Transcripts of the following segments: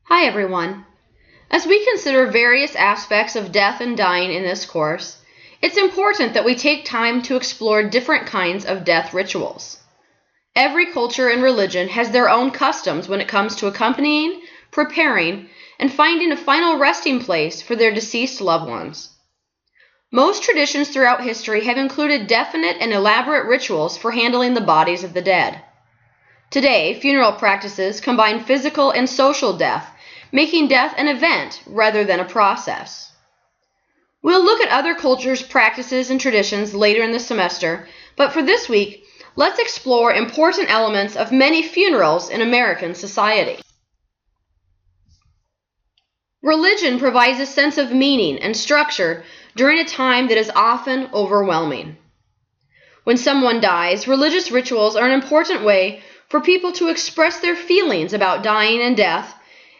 Hi everyone. As we consider various aspects of death and dying in this course, it's important that we take time to explore different kinds of death rituals. Every culture and religion has their own customs when it comes to accompanying, preparing, and finding a final resting place for their deceased loved ones. Most traditions throughout history have included definite and elaborate rituals for handling the bodies of the dead. Today, funeral practices combine physical and social death, making death an event rather than a process. We'll look at other cultures' practices and traditions later in the semester, but for this week, let's explore important elements of many funerals in American society. Religion provides a sense of meaning and structure during a time that is often overwhelming. When someone dies, religious rituals are an important way for people to express their feelings about dying and death,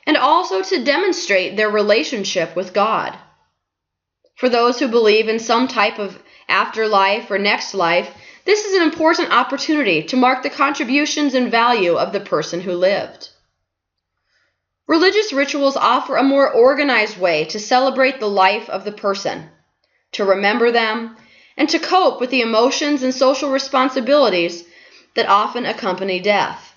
and also to demonstrate their relationship with God. For those who believe in some type of afterlife or next life, this is an important opportunity to mark the contributions and value of the person who lived. Religious rituals offer a more organized way to celebrate the life of the person, to remember them, and to cope with the emotions and social responsibilities that often accompany death.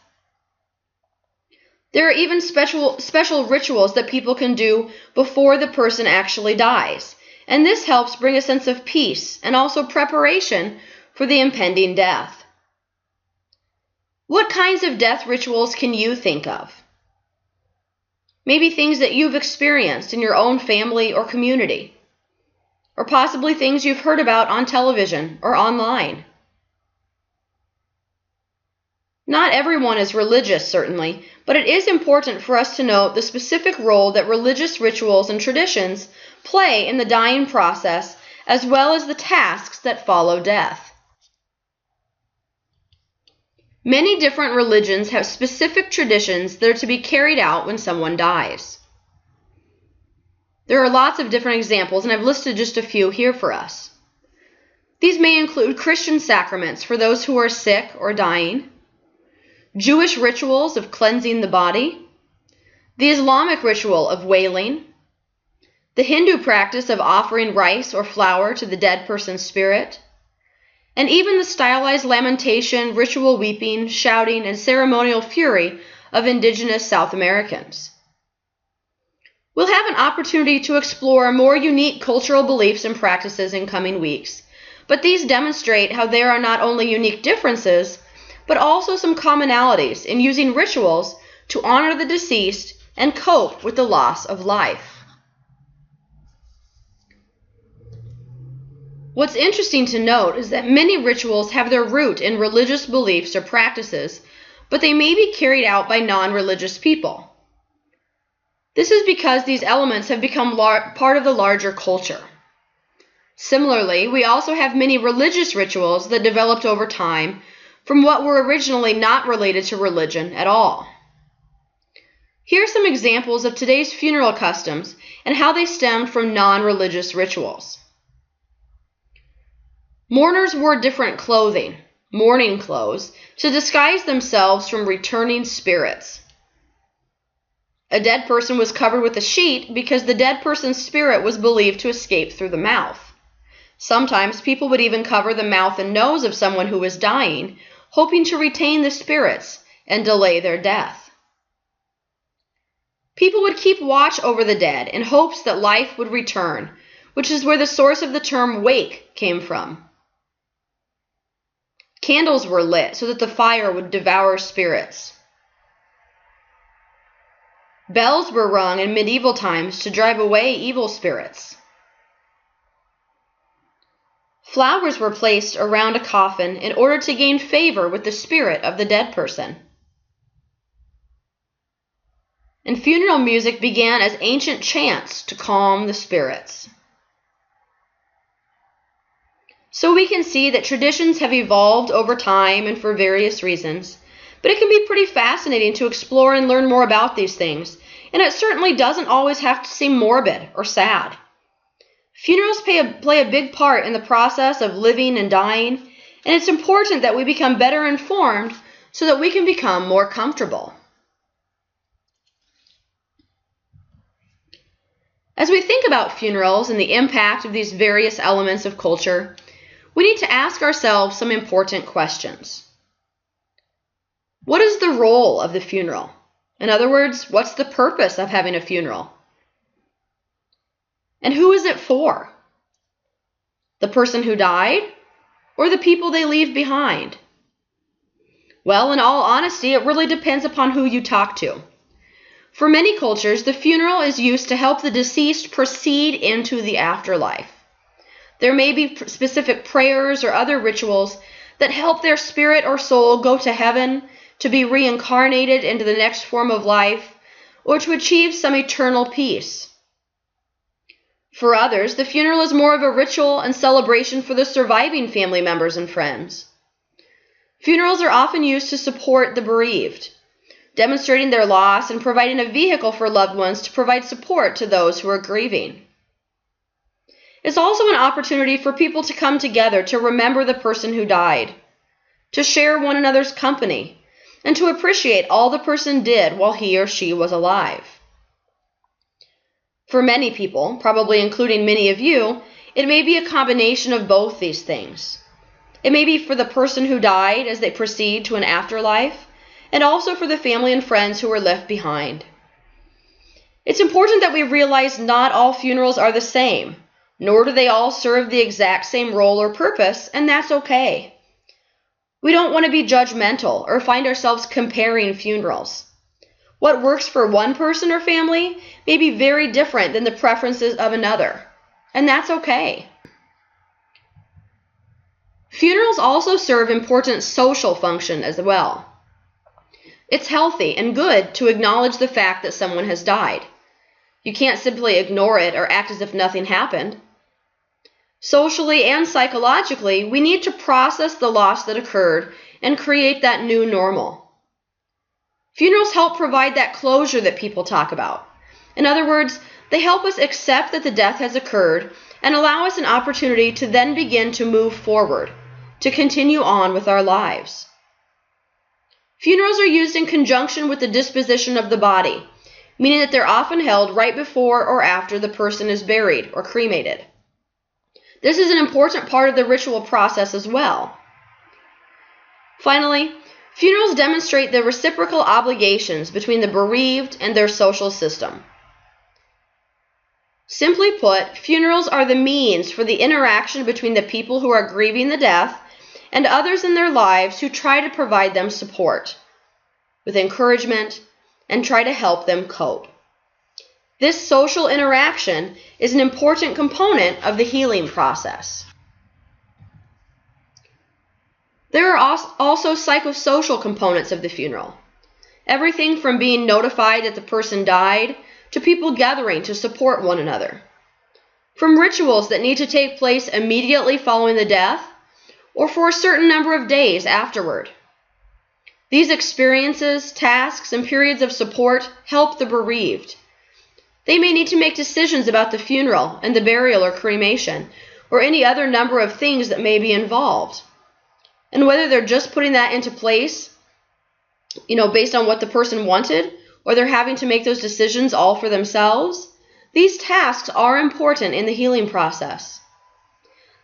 There are even special rituals that people can do before the person actually dies, and this helps bring a sense of peace and also preparation for the impending death. What kinds of death rituals can you think of? Maybe things that you've experienced in your own family or community, or possibly things you've heard about on television or online. Not everyone is religious, certainly, but it is important for us to note the specific role that religious rituals and traditions play in the dying process, as well as the tasks that follow death. Many different religions have specific traditions that are to be carried out when someone dies. There are lots of different examples, and I've listed just a few here for us. These may include Christian sacraments for those who are sick or dying, Jewish rituals of cleansing the body, the Islamic ritual of wailing, the Hindu practice of offering rice or flour to the dead person's spirit, and even the stylized lamentation, ritual weeping, shouting, and ceremonial fury of indigenous South Americans. We'll have an opportunity to explore more unique cultural beliefs and practices in coming weeks, but these demonstrate how there are not only unique differences, but also some commonalities in using rituals to honor the deceased and cope with the loss of life. What's interesting to note is that many rituals have their root in religious beliefs or practices, but they may be carried out by non-religious people. This is because these elements have become part of the larger culture. Similarly, we also have many religious rituals that developed over time from what were originally not related to religion at all. Here are some examples of today's funeral customs and how they stemmed from non-religious rituals. Mourners wore different clothing, mourning clothes, to disguise themselves from returning spirits. A dead person was covered with a sheet because the dead person's spirit was believed to escape through the mouth. Sometimes people would even cover the mouth and nose of someone who was dying, hoping to retain the spirits and delay their death. People would keep watch over the dead in hopes that life would return, which is where the source of the term wake came from. Candles were lit so that the fire would devour spirits. Bells were rung in medieval times to drive away evil spirits. Flowers were placed around a coffin in order to gain favor with the spirit of the dead person. And funeral music began as ancient chants to calm the spirits. So we can see that traditions have evolved over time and for various reasons, but it can be pretty fascinating to explore and learn more about these things, and it certainly doesn't always have to seem morbid or sad. Funerals play a big part in the process of living and dying, and it's important that we become better informed so that we can become more comfortable. As we think about funerals and the impact of these various elements of culture, we need to ask ourselves some important questions. What is the role of the funeral? In other words, what's the purpose of having a funeral? And who is it for? The person who died or the people they leave behind? Well, in all honesty, it really depends upon who you talk to. For many cultures, the funeral is used to help the deceased proceed into the afterlife. There may be specific prayers or other rituals that help their spirit or soul go to heaven, to be reincarnated into the next form of life, or to achieve some eternal peace. For others, the funeral is more of a ritual and celebration for the surviving family members and friends. Funerals are often used to support the bereaved, demonstrating their loss and providing a vehicle for loved ones to provide support to those who are grieving. It's also an opportunity for people to come together to remember the person who died, to share one another's company, and to appreciate all the person did while he or she was alive. For many people, probably including many of you, it may be a combination of both these things. It may be for the person who died as they proceed to an afterlife, and also for the family and friends who were left behind. It's important that we realize not all funerals are the same, nor do they all serve the exact same role or purpose, and that's okay. We don't want to be judgmental or find ourselves comparing funerals. What works for one person or family may be very different than the preferences of another, and that's okay. Funerals also serve important social function as well. It's healthy and good to acknowledge the fact that someone has died. You can't simply ignore it or act as if nothing happened. Socially and psychologically, we need to process the loss that occurred and create that new normal. Funerals help provide that closure that people talk about. In other words, they help us accept that the death has occurred and allow us an opportunity to then begin to move forward, to continue on with our lives. Funerals are used in conjunction with the disposition of the body, meaning that they're often held right before or after the person is buried or cremated. This is an important part of the ritual process as well. Finally, funerals demonstrate the reciprocal obligations between the bereaved and their social system. Simply put, funerals are the means for the interaction between the people who are grieving the death and others in their lives who try to provide them support with encouragement and try to help them cope. This social interaction is an important component of the healing process. There are also psychosocial components of the funeral. Everything from being notified that the person died to people gathering to support one another. From rituals that need to take place immediately following the death or for a certain number of days afterward. These experiences, tasks, and periods of support help the bereaved. They may need to make decisions about the funeral and the burial or cremation, or any other number of things that may be involved. And whether they're just putting that into place, based on what the person wanted, or they're having to make those decisions all for themselves, these tasks are important in the healing process.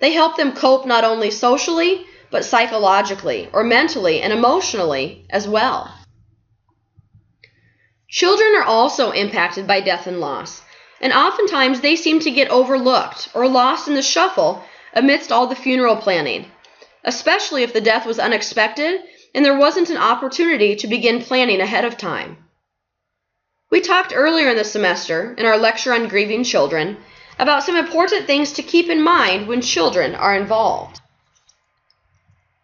They help them cope not only socially, but psychologically, or mentally and emotionally as well. Children are also impacted by death and loss, and oftentimes they seem to get overlooked or lost in the shuffle amidst all the funeral planning, especially if the death was unexpected and there wasn't an opportunity to begin planning ahead of time. We talked earlier in the semester, in our lecture on grieving children, about some important things to keep in mind when children are involved.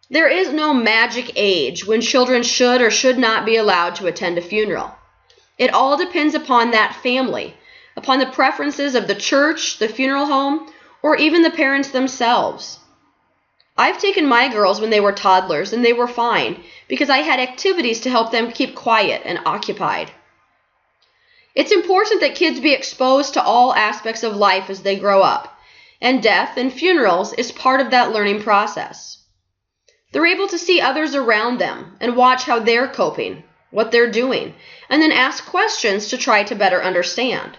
There is no magic age when children should or should not be allowed to attend a funeral. It all depends upon that family, upon the preferences of the church, the funeral home, or even the parents themselves. I've taken my girls when they were toddlers, and they were fine because I had activities to help them keep quiet and occupied. It's important that kids be exposed to all aspects of life as they grow up, and death and funerals is part of that learning process. They're able to see others around them and watch how they're coping, what they're doing, and then ask questions to try to better understand.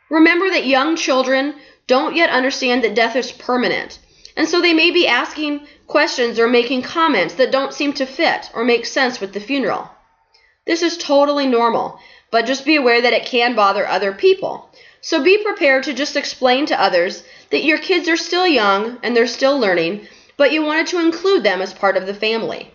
Remember that young children don't yet understand that death is permanent, and so they may be asking questions or making comments that don't seem to fit or make sense with the funeral. This is totally normal, but just be aware that it can bother other people. So be prepared to just explain to others that your kids are still young and they're still learning, but you wanted to include them as part of the family.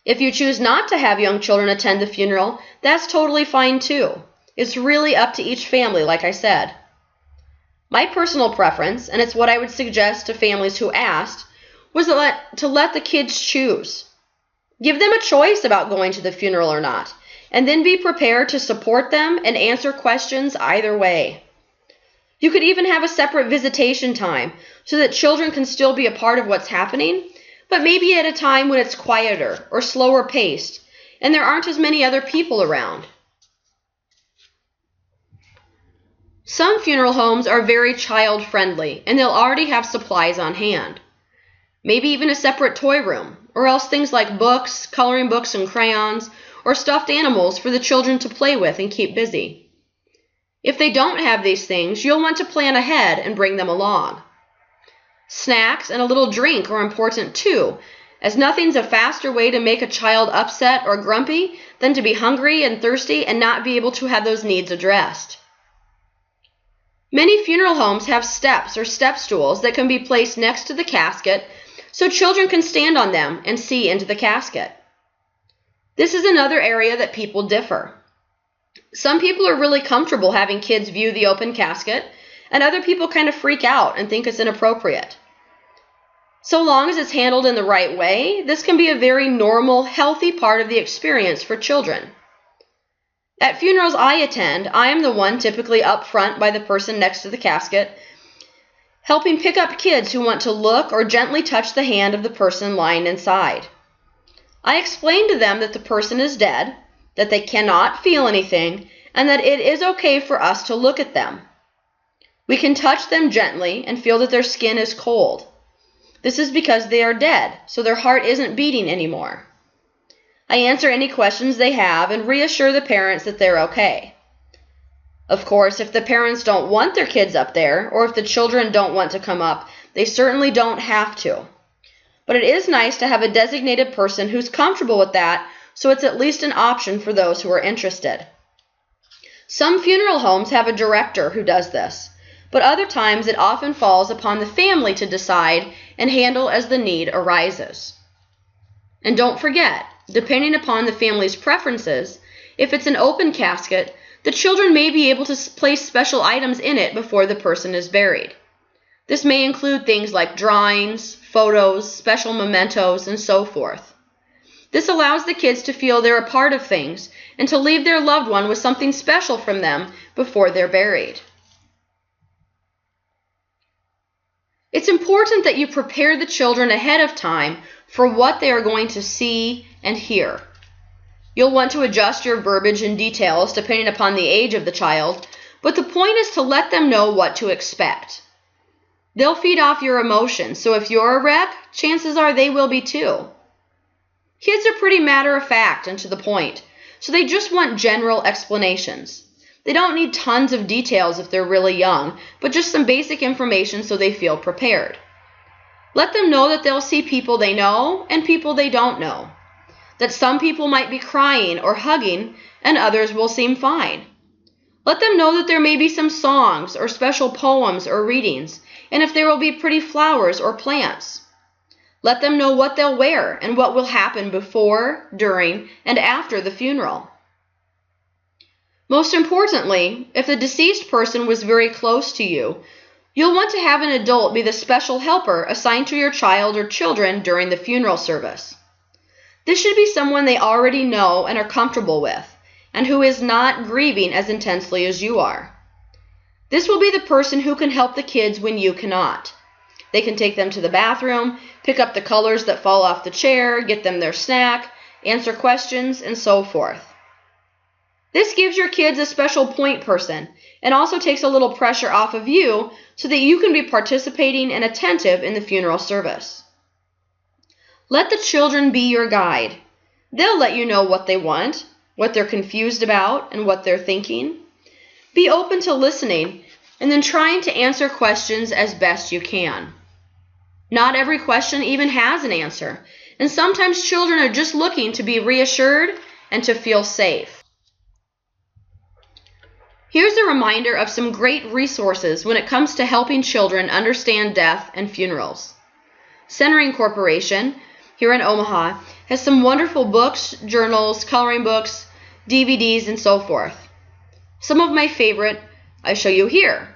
If you choose not to have young children attend the funeral, that's totally fine too. It's really up to each family, like I said. My personal preference, and it's what I would suggest to families who asked, was to let the kids choose. Give them a choice about going to the funeral or not, and then be prepared to support them and answer questions either way. You could even have a separate visitation time so that children can still be a part of what's happening, but maybe at a time when it's quieter or slower paced and there aren't as many other people around. Some funeral homes are very child-friendly and they'll already have supplies on hand. Maybe even a separate toy room, or else things like books, coloring books and crayons, or stuffed animals for the children to play with and keep busy. If they don't have these things, you'll want to plan ahead and bring them along. Snacks and a little drink are important too, as nothing's a faster way to make a child upset or grumpy than to be hungry and thirsty and not be able to have those needs addressed. Many funeral homes have steps or step stools that can be placed next to the casket so children can stand on them and see into the casket. This is another area that people differ. Some people are really comfortable having kids view the open casket, and other people kind of freak out and think it's inappropriate. So long as it's handled in the right way, this can be a very normal, healthy part of the experience for children. At funerals I attend, I am the one typically up front by the person next to the casket, helping pick up kids who want to look or gently touch the hand of the person lying inside. I explain to them that the person is dead, that they cannot feel anything, and that it is okay for us to look at them. We can touch them gently and feel that their skin is cold. This is because they are dead, so their heart isn't beating anymore. I answer any questions they have and reassure the parents that they're okay. Of course, if the parents don't want their kids up there, or if the children don't want to come up, they certainly don't have to. But it is nice to have a designated person who's comfortable with that, so it's at least an option for those who are interested. Some funeral homes have a director who does this, but other times it often falls upon the family to decide and handle as the need arises. And don't forget, depending upon the family's preferences, if it's an open casket, the children may be able to place special items in it before the person is buried. This may include things like drawings, photos, special mementos, and so forth. This allows the kids to feel they're a part of things and to leave their loved one with something special from them before they're buried. It's important that you prepare the children ahead of time for what they are going to see and hear. You'll want to adjust your verbiage and details depending upon the age of the child, but the point is to let them know what to expect. They'll feed off your emotions, so if you're a wreck, chances are they will be too. Kids are pretty matter-of-fact and to the point, so they just want general explanations. They don't need tons of details if they're really young, but just some basic information so they feel prepared. Let them know that they'll see people they know and people they don't know. That some people might be crying or hugging and others will seem fine. Let them know that there may be some songs or special poems or readings, and if there will be pretty flowers or plants. Let them know what they'll wear and what will happen before, during, and after the funeral. Most importantly, if the deceased person was very close to you, you'll want to have an adult be the special helper assigned to your child or children during the funeral service. This should be someone they already know and are comfortable with, and who is not grieving as intensely as you are. This will be the person who can help the kids when you cannot. They can take them to the bathroom, pick up the colors that fall off the chair, get them their snack, answer questions, and so forth. This gives your kids a special point person and also takes a little pressure off of you so that you can be participating and attentive in the funeral service. Let the children be your guide. They'll let you know what they want, what they're confused about, and what they're thinking. Be open to listening and then trying to answer questions as best you can. Not every question even has an answer, and sometimes children are just looking to be reassured and to feel safe. Here's a reminder of some great resources when it comes to helping children understand death and funerals. Centering Corporation, here in Omaha, has some wonderful books, journals, coloring books, DVDs, and so forth. Some of my favorite I show you here.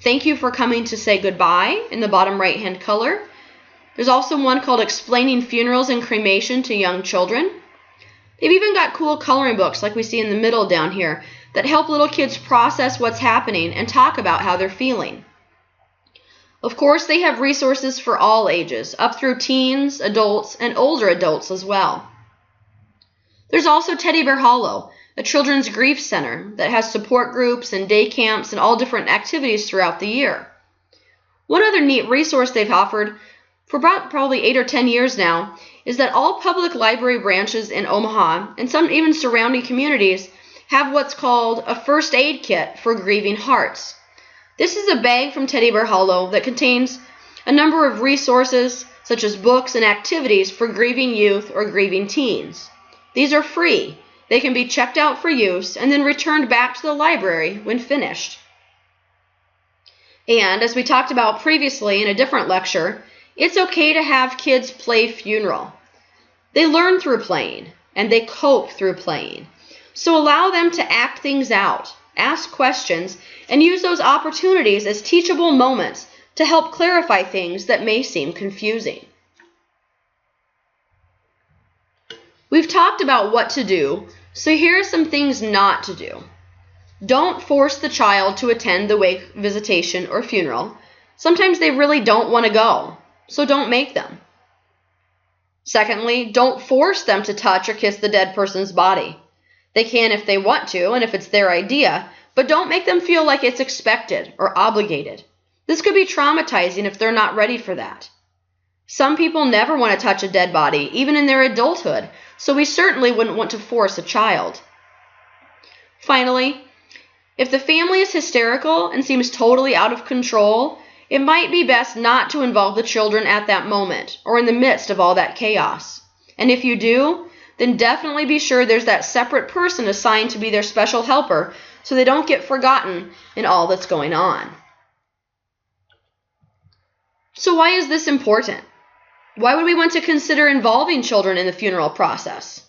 Thank You for Coming to Say Goodbye in the bottom right-hand color. There's also one called Explaining Funerals and Cremation to Young Children. They've even got cool coloring books like we see in the middle down here that help little kids process what's happening and talk about how they're feeling. Of course, they have resources for all ages, up through teens, adults, and older adults as well. There's also Teddy Bear Hollow, a children's grief center that has support groups and day camps and all different activities throughout the year. One other neat resource they've offered for about probably 8 or 10 years now is that all public library branches in Omaha and some even surrounding communities have what's called a first aid kit for grieving hearts. This is a bag from Teddy Bear Hollow that contains a number of resources such as books and activities for grieving youth or grieving teens. These are free. They can be checked out for use and then returned back to the library when finished. And as we talked about previously in a different lecture, it's okay to have kids play funeral. They learn through playing, and they cope through playing. So allow them to act things out, ask questions, and use those opportunities as teachable moments to help clarify things that may seem confusing. We've talked about what to do, so here are some things not to do. Don't force the child to attend the wake, visitation, or funeral. Sometimes they really don't want to go, so don't make them. Secondly, don't force them to touch or kiss the dead person's body. They can if they want to and if it's their idea, but don't make them feel like it's expected or obligated. This could be traumatizing if they're not ready for that. Some people never want to touch a dead body, even in their adulthood, so we certainly wouldn't want to force a child. Finally, if the family is hysterical and seems totally out of control, it might be best not to involve the children at that moment or in the midst of all that chaos. And if you do, then definitely be sure there's that separate person assigned to be their special helper so they don't get forgotten in all that's going on. So why is this important? Why would we want to consider involving children in the funeral process?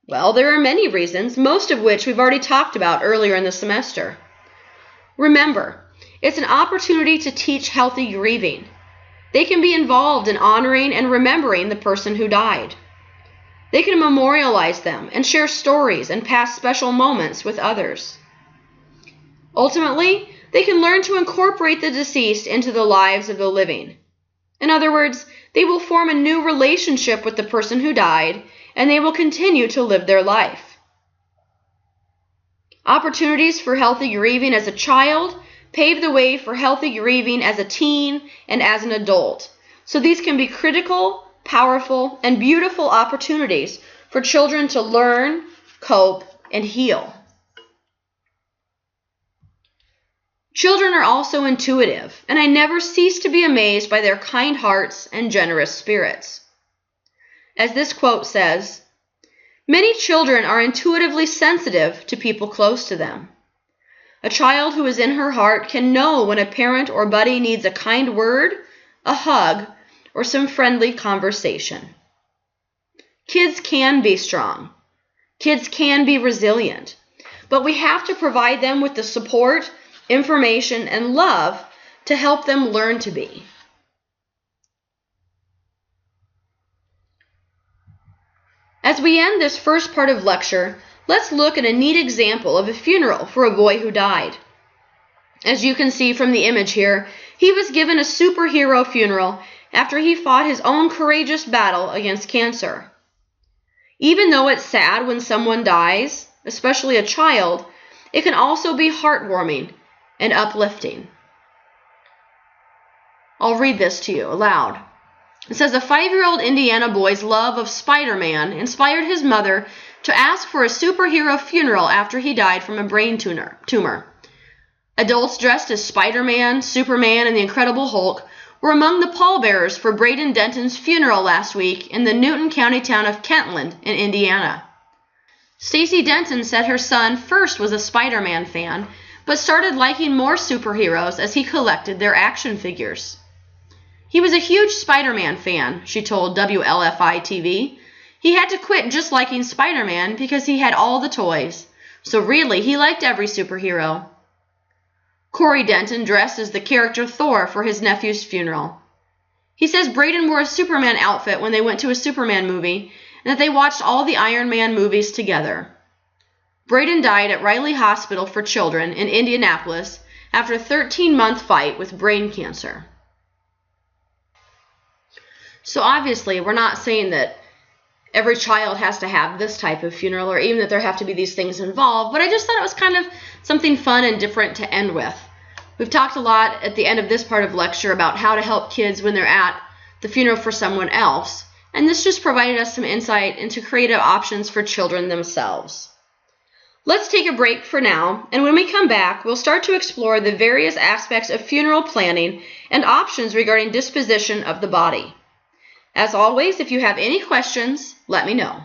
Well, there are many reasons, most of which we've already talked about earlier in the semester. Remember, it's an opportunity to teach healthy grieving. They can be involved in honoring and remembering the person who died. They can memorialize them and share stories and pass special moments with others. Ultimately, they can learn to incorporate the deceased into the lives of the living. In other words, they will form a new relationship with the person who died, and they will continue to live their life. Opportunities for healthy grieving as a child pave the way for healthy grieving as a teen and as an adult. So these can be critical, powerful, and beautiful opportunities for children to learn, cope, and heal. Children are also intuitive, and I never cease to be amazed by their kind hearts and generous spirits. As this quote says, "Many children are intuitively sensitive to people close to them. A child who is in her heart can know when a parent or buddy needs a kind word, a hug, or some friendly conversation." Kids can be strong. Kids can be resilient, but we have to provide them with the support, information, and love to help them learn to be. As we end this first part of lecture, let's look at a neat example of a funeral for a boy who died. As you can see from the image here, he was given a superhero funeral after he fought his own courageous battle against cancer. Even though it's sad when someone dies, especially a child, it can also be heartwarming and uplifting. I'll read this to you aloud. It says, a 5-year-old Indiana boy's love of Spider-Man inspired his mother to ask for a superhero funeral after he died from a brain tumor. Adults dressed as Spider-Man, Superman, and the Incredible Hulk were among the pallbearers for Braden Denton's funeral last week in the Newton County town of Kentland in Indiana. Stacy Denton said her son first was a Spider-Man fan, but started liking more superheroes as he collected their action figures. He was a huge Spider-Man fan, she told WLFI-TV. He had to quit just liking Spider-Man because he had all the toys, so really he liked every superhero. Corey Denton dressed as the character Thor for his nephew's funeral. He says Braden wore a Superman outfit when they went to a Superman movie and that they watched all the Iron Man movies together. Braden died at Riley Hospital for Children in Indianapolis after a 13-month fight with brain cancer. So obviously, we're not saying that every child has to have this type of funeral or even that there have to be these things involved, but I just thought it was kind of something fun and different to end with. We've talked a lot at the end of this part of lecture about how to help kids when they're at the funeral for someone else, and this just provided us some insight into creative options for children themselves. Let's take a break for now, and when we come back, we'll start to explore the various aspects of funeral planning and options regarding disposition of the body. As always, if you have any questions, let me know.